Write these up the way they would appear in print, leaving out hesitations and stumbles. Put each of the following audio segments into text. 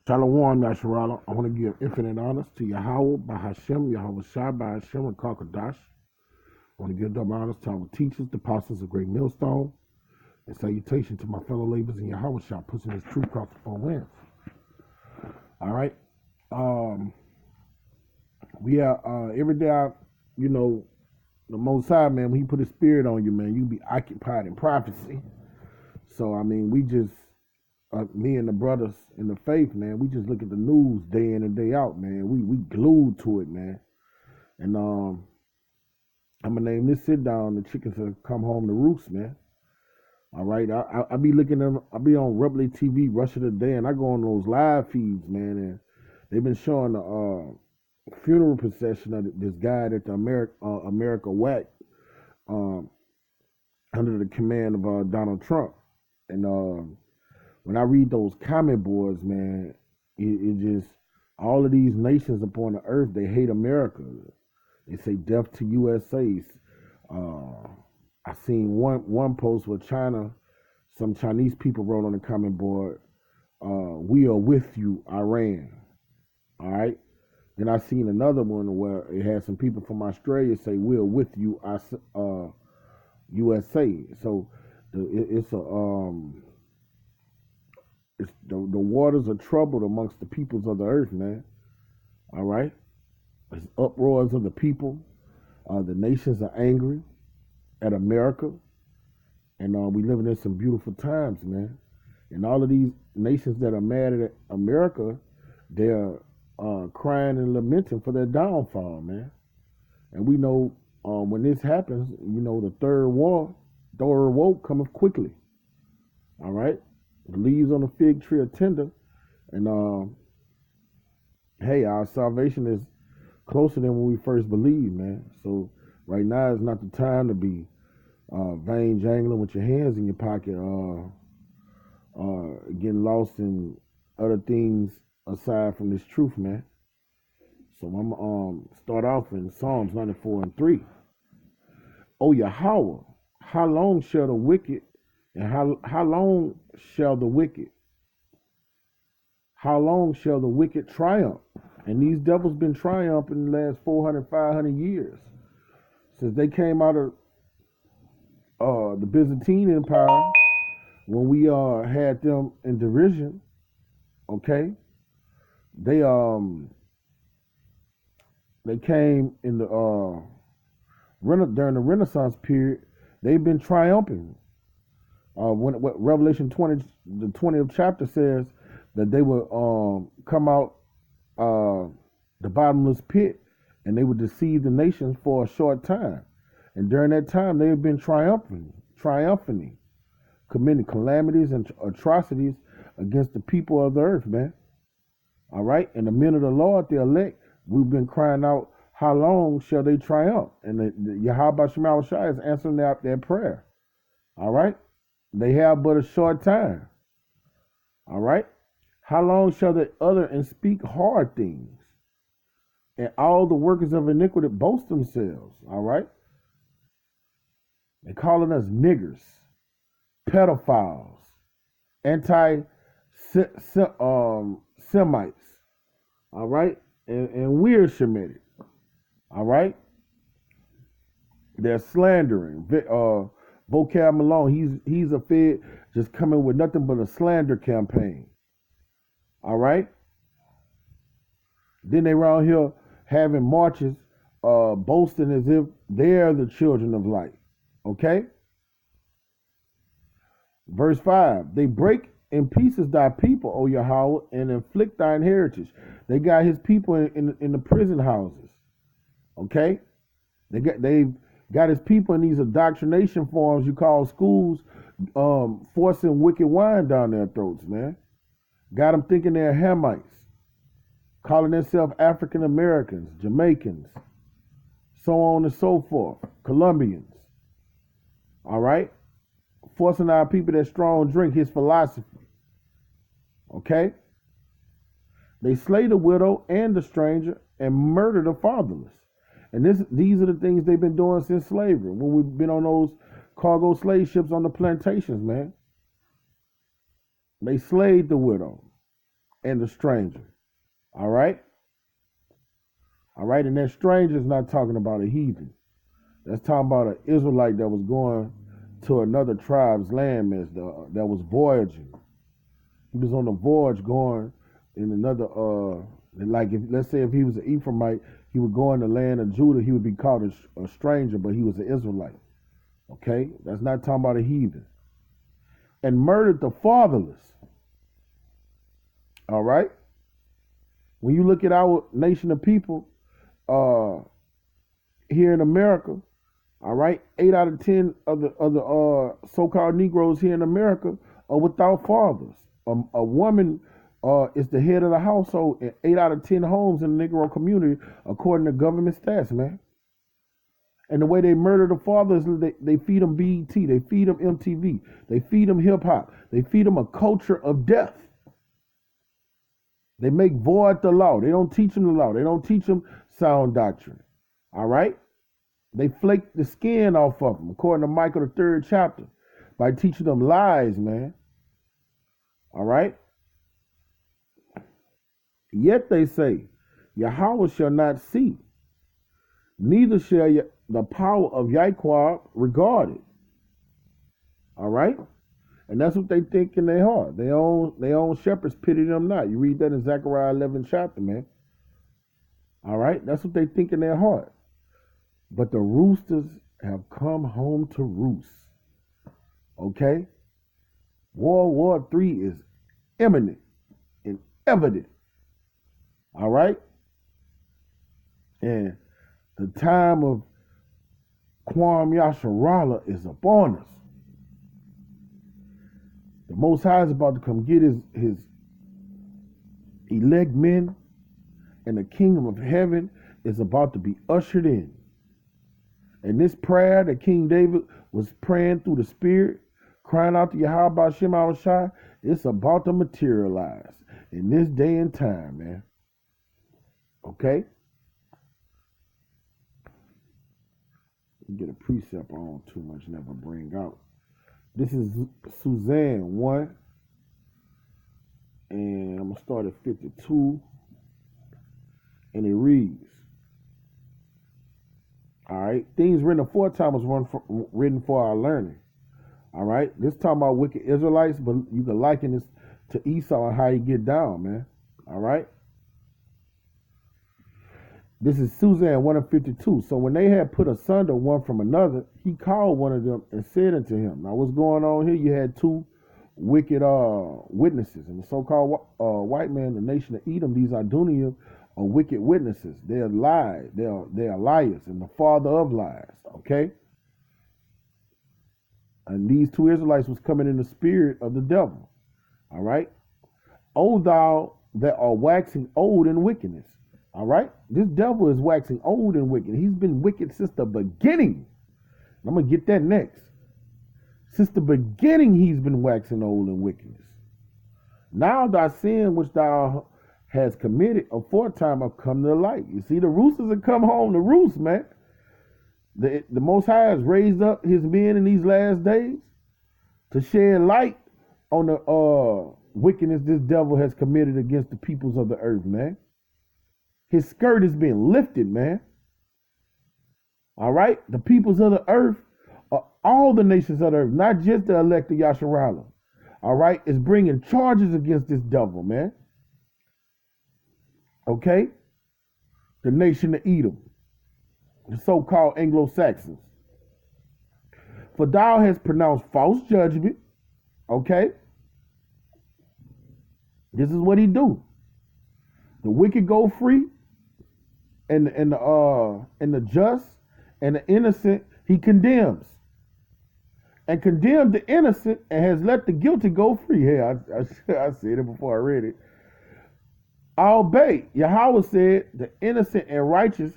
Shalom, Yasharala. I want to give infinite honors to Yahweh, Bahashem, Yahweh Shai, Bahashem, and Kakadash. I want to give double honors to our teachers, the apostles of Great Millstone, and salutation to my fellow laborers in Yahweh Shai, pushing this truth across the four winds. All right. We are, every day, the Most High, man, when He put His Spirit on you, man, you be occupied in prophecy. So, we just, me and the brothers in the faith, man, we just look at the news day in and day out, man. We glued to it, man. And I'm gonna name this sit down. The chickens have come home to roost, man. All right, I be looking at, I be on Rebel TV, Russia Today, and I go on those live feeds, man, and they've been showing the funeral procession of this guy that the America whacked under the command of Donald Trump, and when I read those comment boards, man, it just, all of these nations upon the earth, they hate America. They say death to USA. I seen one post where some Chinese people wrote on the comment board, we are with you, Iran. All right. Then I seen another one where it had some people from Australia say, we are with you, USA. So it's the waters are troubled amongst the peoples of the earth, man. All right? There's uproars of the people. The nations are angry at America. And we living in some beautiful times, man. And all of these nations that are mad at America, they're crying and lamenting for their downfall, man. And we know when this happens, the third woe cometh quickly. All right? The leaves on the fig tree are tender, and hey, our salvation is closer than when we first believed, man. So right now is not the time to be vain jangling with your hands in your pocket, getting lost in other things aside from this truth, man. So I'm start off in Psalms 94:3. O Yahweh, how long shall the wicked and how long shall the wicked triumph? And these devils been triumphing in the last 400, 500 years. Since they came out of the Byzantine Empire, when we had them in derision, okay? They came in the during the Renaissance period, they've been triumphing. What Revelation 20, the 20th chapter says that they would come out the bottomless pit and they would deceive the nations for a short time. And during that time, they have been triumphing, committing calamities and atrocities against the people of the earth, man. All right? And the men of the Lord, the elect, we've been crying out, how long shall they triumph? And the Yahweh Shema Shai is answering their prayer. All right? They have but a short time. All right? How long shall they utter and speak hard things? And all the workers of iniquity boast themselves. All right? They're calling us niggers, pedophiles, anti-Semites. All right? And we're Shemitic. All right? They're slandering. Vocab Malone, he's a fed just coming with nothing but a slander campaign. All right? Then they around here having marches, boasting as if they're the children of light. Okay? Verse 5, they break in pieces thy people, O Yahweh, and inflict thine heritage. They got his people in the prison houses. Okay? They've got his people in these indoctrination forms you call schools, forcing wicked wine down their throats, man. Got them thinking they're Hamites, calling themselves African Americans, Jamaicans, so on and so forth, Colombians. All right? Forcing our people that strong drink his philosophy. Okay? They slay the widow and the stranger and murder the fatherless. And these are the things they've been doing since slavery, when we've been on those cargo slave ships on the plantations, man. They slayed the widow. and the stranger. All right? All right, and that stranger is not talking about a heathen. That's talking about an Israelite that was going to another tribe's land, that was voyaging. He was on a voyage going in another, like if let's say if he was an Ephraimite, he would go in the land of Judah, he would be called a stranger, but he was an Israelite. Okay? That's not talking about a heathen. And murdered the fatherless. All right? When you look at our nation of people here in America, all right, 8 out of 10 of the so-called Negroes here in America are without fathers. A woman is the head of the household in 8 out of 10 homes in the Negro community, according to government stats, man. And the way they murder the fathers, they feed them BET, they feed them MTV, they feed them hip hop, they feed them a culture of death. They make void the law. They don't teach them the law. They don't teach them sound doctrine. All right? They flake the skin off of them, according to Michael, the 3rd chapter, by teaching them lies, man. All right? Yet they say, Yahweh shall not see, neither shall the power of Yahweh regard it. All right? And that's what they think in their heart. Their own shepherds pity them not. You read that in Zechariah 11 chapter, man. All right? That's what they think in their heart. But the roosters have come home to roost. Okay? World War III is imminent and evident. All right? And the time of Kwam Yasharala is upon us. The Most High is about to come get his elect men, and the kingdom of heaven is about to be ushered in. And this prayer that King David was praying through the Spirit, crying out to Yahweh Shem Shai, it's about to materialize in this day and time, man. Okay? Get a precept on too much, never bring out. This is Suzanne 1, and I'm going to start at 52, and it reads, all right, things written aforetime was written for our learning. All right, this talking about wicked Israelites, but you can liken this to Esau and how he get down, man. All right. This is Suzanne 1 and 52. So when they had put asunder one from another, he called one of them and said unto him, now what's going on here? You had two wicked witnesses. And the so-called white man, the nation of Edom, these Adoniam, are wicked witnesses. They're lies. They are liars and the father of lies. Okay? And these two Israelites was coming in the spirit of the devil. All right? O thou that are waxing old in wickedness. All right? This devil is waxing old and wicked. He's been wicked since the beginning. I'm going to get that next. Since the beginning, he's been waxing old in wickedness. Now thy sin which thou hast committed aforetime have come to light. You see, the roosters have come home to roost, man. The Most High has raised up his men in these last days to shed light on the wickedness this devil has committed against the peoples of the earth, man. His skirt is being lifted, man. All right? The peoples of the earth are all the nations of the earth, not just the elect of Yasharala. All right? Is bringing charges against this devil, man. Okay? The nation of Edom, the so-called Anglo-Saxons. For thou hast pronounced false judgment. Okay? This is what he do. The wicked go free, and the just and the innocent he condemns, and condemned the innocent and has let the guilty go free. Hey, I said it before I read it. Albeit Yahweh said, the innocent and righteous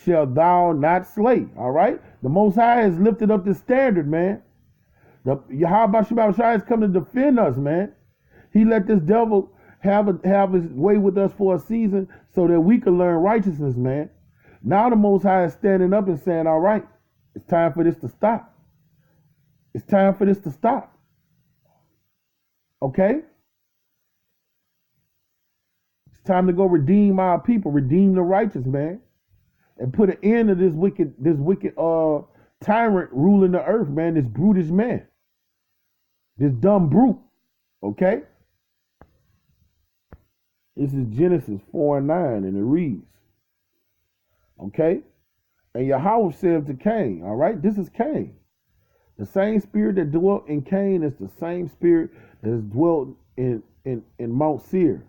shall thou not slay. All right, the Most High has lifted up the standard, man. The Yahweh Shem Shai has come to defend us, man. He let this devil have his way with us for a season so that we can learn righteousness, man. Now the Most High is standing up and saying, all right, it's time for this to stop. It's time for this to stop. Okay? It's time to go redeem our people, redeem the righteous, man, and put an end to this wicked tyrant ruling the earth, man, this brutish man, this dumb brute. Okay? This is Genesis 4:9, and it reads, okay? And Yahweh said to Cain, all right, this is Cain. The same spirit that dwelt in Cain is the same spirit that has dwelt in Mount Seir,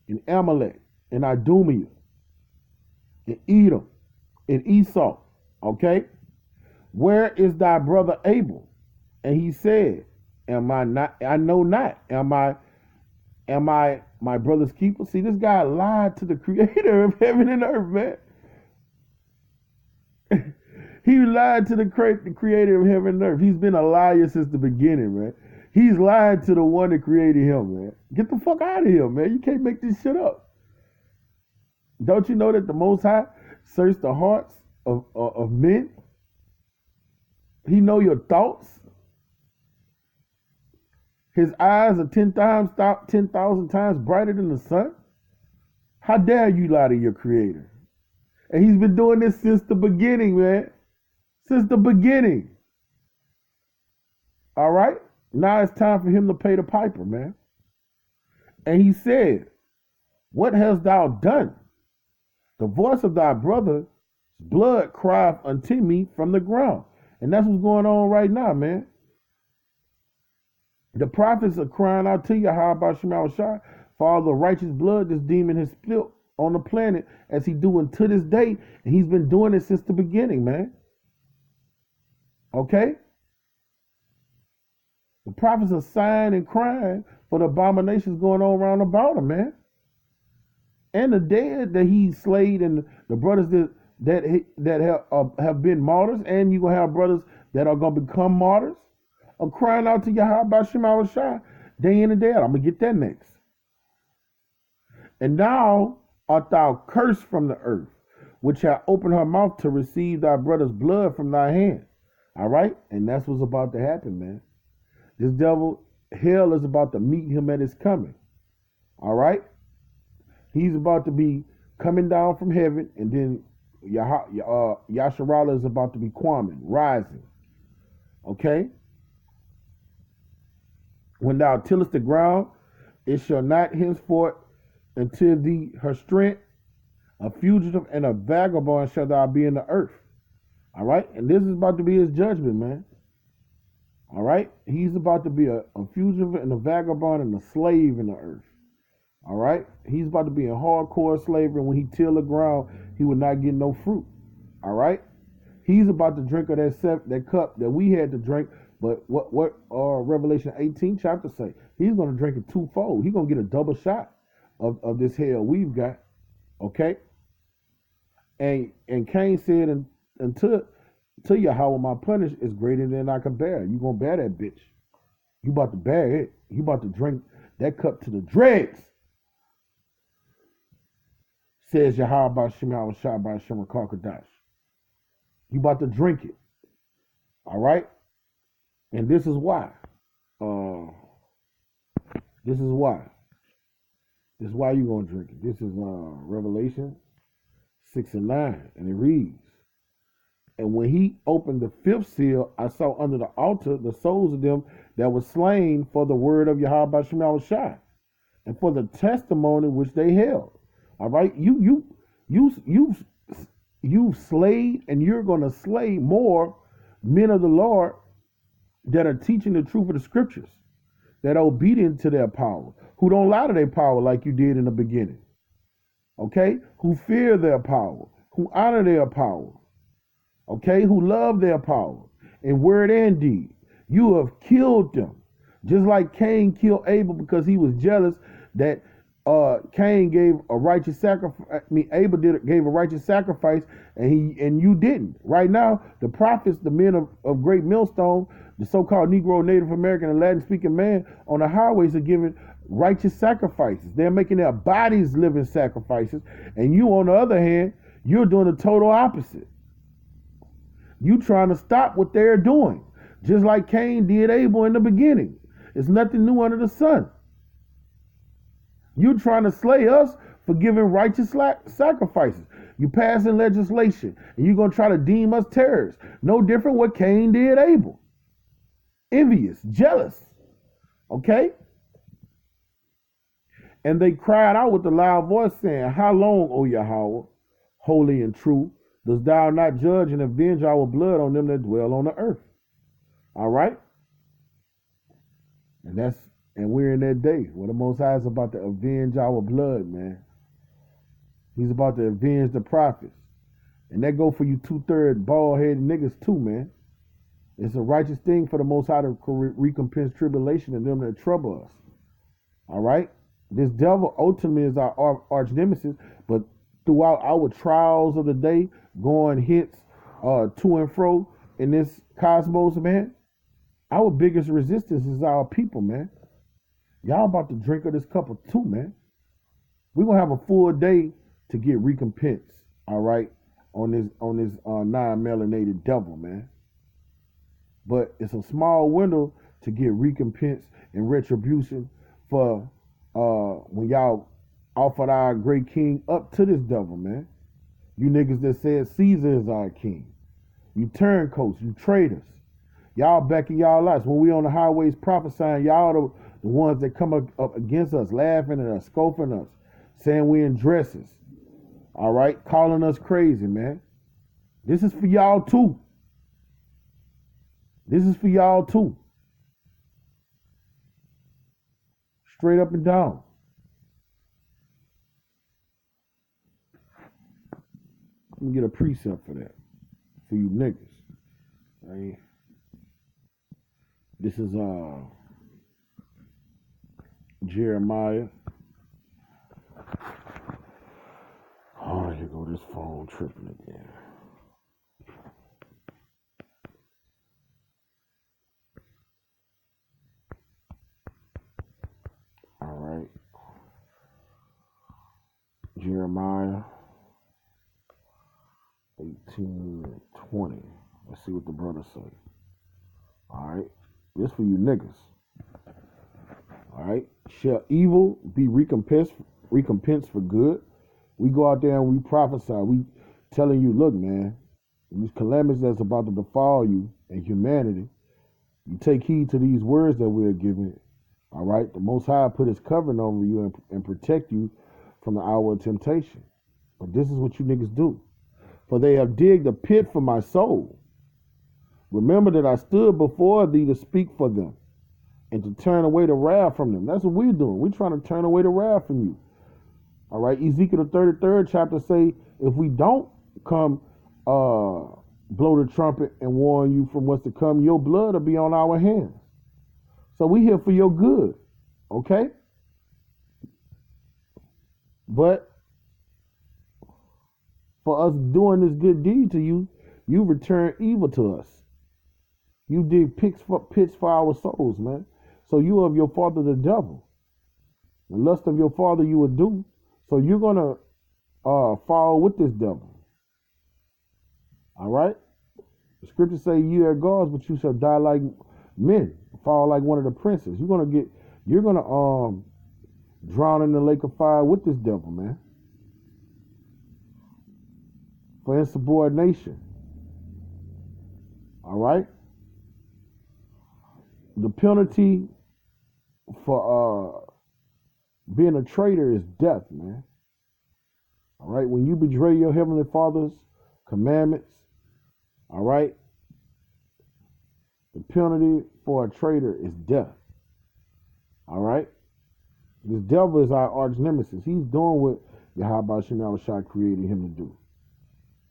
in Amalek, in Idumea, in Edom, in Esau. Okay? Where is thy brother Abel? And he said, am I not? I know not. Am I my brother's keeper? See, this guy lied to the creator of heaven and earth, man. He lied to the creator of heaven and earth. He's been a liar since the beginning, man. He's lied to the one that created him, man. Get the fuck out of here, man. You can't make this shit up. Don't you know that the Most High searched the hearts of men? He know your thoughts. His eyes are 10,000 times brighter than the sun. How dare you lie to your creator? And he's been doing this since the beginning, man. Since the beginning. All right? Now it's time for him to pay the piper, man. And he said, what hast thou done? The voice of thy brother's blood crieth unto me from the ground. And that's what's going on right now, man. The prophets are crying out to you, how about Shemal Shai, for all the righteous blood this demon has spilled on the planet as he doing to this day. And he's been doing it since the beginning, man. Okay? The prophets are sighing and crying for the abominations going on around about him, man. And the dead that he slayed, and the brothers that have been martyrs, and you're going to have brothers that are going to become martyrs, are crying out to Yahweh about Shemal Shai day in and day out. I'm going to get that next. And now art thou cursed from the earth, which hath opened her mouth to receive thy brother's blood from thy hand. All right? And that's what's about to happen, man. This devil, hell is about to meet him at his coming. All right? He's about to be coming down from heaven, and then Yasharallah is about to be quamming, rising. Okay? When thou tillest the ground, it shall not henceforth until thee her strength. A fugitive and a vagabond shall thou be in the earth. All right? And this is about to be his judgment, man. All right? He's about to be a fugitive and a vagabond and a slave in the earth. All right? He's about to be in hardcore slavery. When he till the ground, he will not get no fruit. All right? He's about to drink of that cup that we had to drink. But what Revelation 18 chapter say? He's going to drink it twofold. He's going to get a double shot of this hell we've got. Okay? And Cain said unto Yahweh, my punish is greater than I can bear. You going to bear that bitch. You about to bear it. You about to drink that cup to the dregs. Says Yahweh by Shemal Shai by Shemar Karkadash. You about to drink it. All right? And this is why. This is why. This is why you're going to drink it. This is Revelation 6:9. And it reads, and when he opened the fifth seal, I saw under the altar the souls of them that were slain for the word of Yahweh by Shemal Shai, and for the testimony which they held. All right? You've slayed, and you're going to slay more men of the Lord that are teaching the truth of the scriptures, that are obedient to their power, who don't lie to their power like you did in the beginning. Okay? Who fear their power, who honor their power. Okay? Who love their power in word and deed. You have killed them. Just like Cain killed Abel because he was jealous that Cain gave a righteous sacrifice. Abel gave a righteous sacrifice, and you didn't. Right now, the prophets, the men of Great Millstone, the so-called Negro, Native American, and Latin-speaking man on the highways are giving righteous sacrifices. They're making their bodies living sacrifices, and you, on the other hand, you're doing the total opposite. You trying to stop what they're doing, just like Cain did Abel in the beginning. It's nothing new under the sun. You trying to slay us for giving righteous sacrifices. You passing legislation, and you're going to try to deem us terrorists. No different what Cain did Abel. Envious, jealous. Okay? And they cried out with a loud voice, saying, How long, O Yahweh, holy and true, dost thou not judge and avenge our blood on them that dwell on the earth? All right? And we're in that day where the Most High is about to avenge our blood, man. He's about to avenge the prophets. And that go for you 2/3 bald-headed niggas too, man. It's a righteous thing for the Most High to recompense tribulation and them that trouble us. All right? This devil ultimately is our arch nemesis, but throughout our trials of the day, going hits to and fro in this cosmos, man, our biggest resistance is our people, man. Y'all about to drink of this cup of too, man. We're going to have a full day to get recompense, all right, on this non-melanated devil, man. But it's a small window to get recompense and retribution for when y'all offered our great king up to this devil, man. You niggas that said Caesar is our king. You turncoats, you traitors. Y'all back in y'all lives. When we on the highways prophesying, y'all the ones that come up against us, laughing at us, scoffing us, saying we in dresses. All right? Calling us crazy, man. This is for y'all too. This is for y'all too. Straight up and down. Let me get a precept for that. For you niggas. Right? This is Jeremiah. Oh, here go this phone tripping again. All right. Jeremiah 18:20. Let's see what the brother say. All right. This for you niggas. All right. Shall evil be recompensed for good? We go out there and we prophesy. We telling you, look, man, these calamities that's about to befall you and humanity, you take heed to these words that we're giving. All right. The Most High put his covering over you and protect you from the hour of temptation. But this is what you niggas do. For they have digged a pit for my soul. Remember that I stood before thee to speak for them and to turn away the wrath from them. That's what we're doing. We're trying to turn away the wrath from you. All right. Ezekiel the 33rd chapter say, if we don't come blow the trumpet and warn you from what's to come, your blood will be on our hands. So we here for your good. Okay? But for us doing this good deed to you, you return evil to us. You dig pits for our souls, man. So you of your father the devil. The lust of your father you will do. So you're going to fall with this devil. All right? The scriptures say you are gods, but you shall die like men. Fall like one of the princes. You're going to drown in the lake of fire with this devil, man. For insubordination. All right? The penalty for being a traitor is death, man. All right? When you betray your heavenly Father's commandments, all right? The penalty for a traitor is death. All right? This devil is our arch nemesis. He's doing what Yahweh Shem Shah created him to do.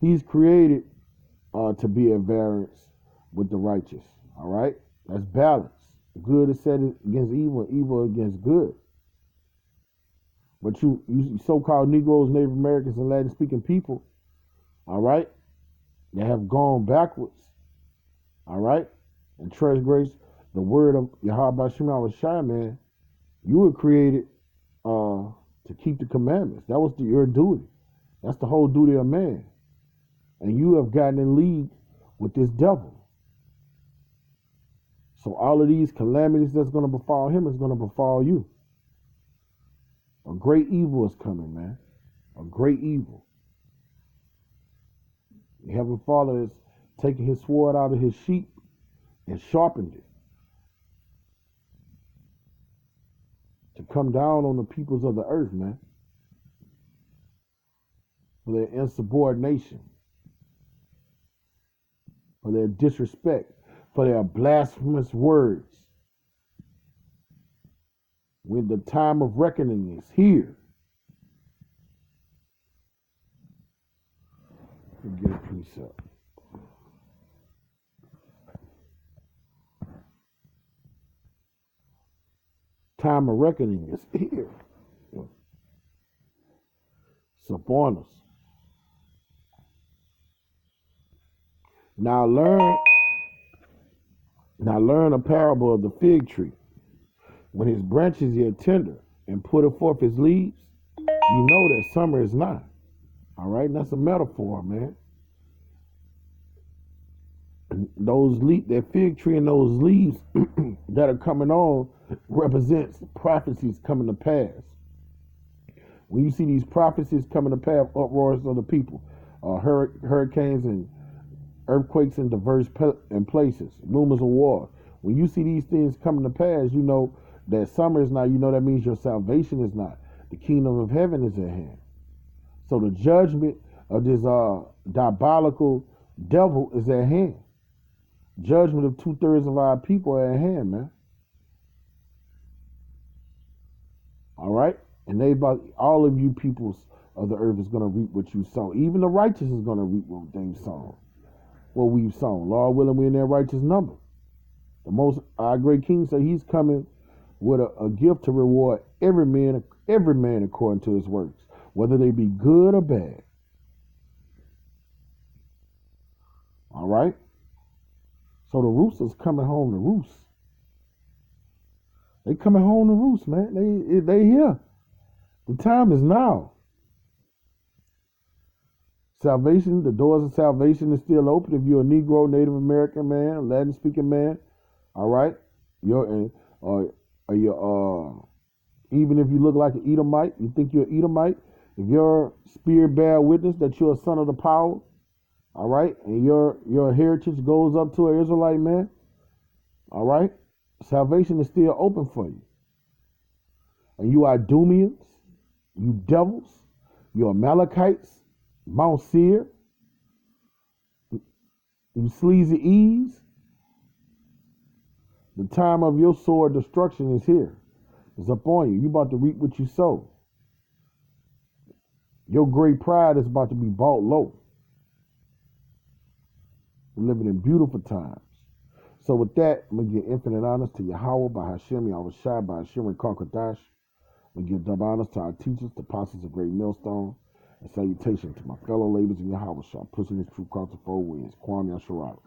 He's created to be at variance with the righteous. All right? That's balance. Good is set against evil, and evil against good. But you so-called Negroes, Native Americans, and Latin-speaking people, all right, that have gone backwards, all right, and transgressed the word of Yahweh Shem Shai, man, you were created to keep the commandments. That was your duty. That's the whole duty of man. And you have gotten in league with this devil. So all of these calamities that's going to befall him is going to befall you. A great evil is coming, man. a great evil. The Heavenly Father is taking his sword out of his sheep and sharpened it to come down on the peoples of the earth, man, for their insubordination, for their disrespect, for their blasphemous words. When the time of reckoning is here. Let me get a precept. Time of reckoning is here. It's upon us. Now learn a parable of the fig tree. When his branches are tender and putteth forth his leaves, you know that summer is nigh. All right, and that's a metaphor, man. And that fig tree and those leaves that are coming on represents prophecies coming to pass. When you see these prophecies coming to pass, uproars of the people, hurricanes and earthquakes in diverse places, rumors of war. When you see these things coming to pass, you know that summer is not. You know that means your salvation is not. The kingdom of heaven is at hand. So the judgment of this diabolical devil is at hand. Judgment of 2/3 of our people are at hand, man. All right? And all of you peoples of the earth is going to reap what you sow. Even the righteous is going to reap what they've sown. What we've sown. Lord willing, we're in that righteous number. Our great King said he's coming with a gift to reward every man according to his works, whether they be good or bad. All right? So the roosters coming home to roost. They coming home to roost, man. They here. The time is now. Salvation, the doors of salvation is still open. If you're a Negro, Native American man, a Latin speaking man, all right, even if you look like an Edomite, you think you're an Edomite, if your spirit bear witness that you're a son of the power, all right, and your heritage goes up to an Israelite man, all right, salvation is still open for you. And you Idumeans, you devils, you Amalekites, Mount Seir, you sleazy Eves, the time of your sword destruction is here. It's upon you. You're about to reap what you sow. Your great pride is about to be bought low. We're living in beautiful times. So with that, I'm going to give infinite honors to Yahweh by Hashem, Yahushua by Hashem and Conquerdash. We give double honors to our teachers, the apostles of Great Millstone, and salutation to my fellow laborers in Yahushua, pushing this truth across the four winds. Kwame Yasharala.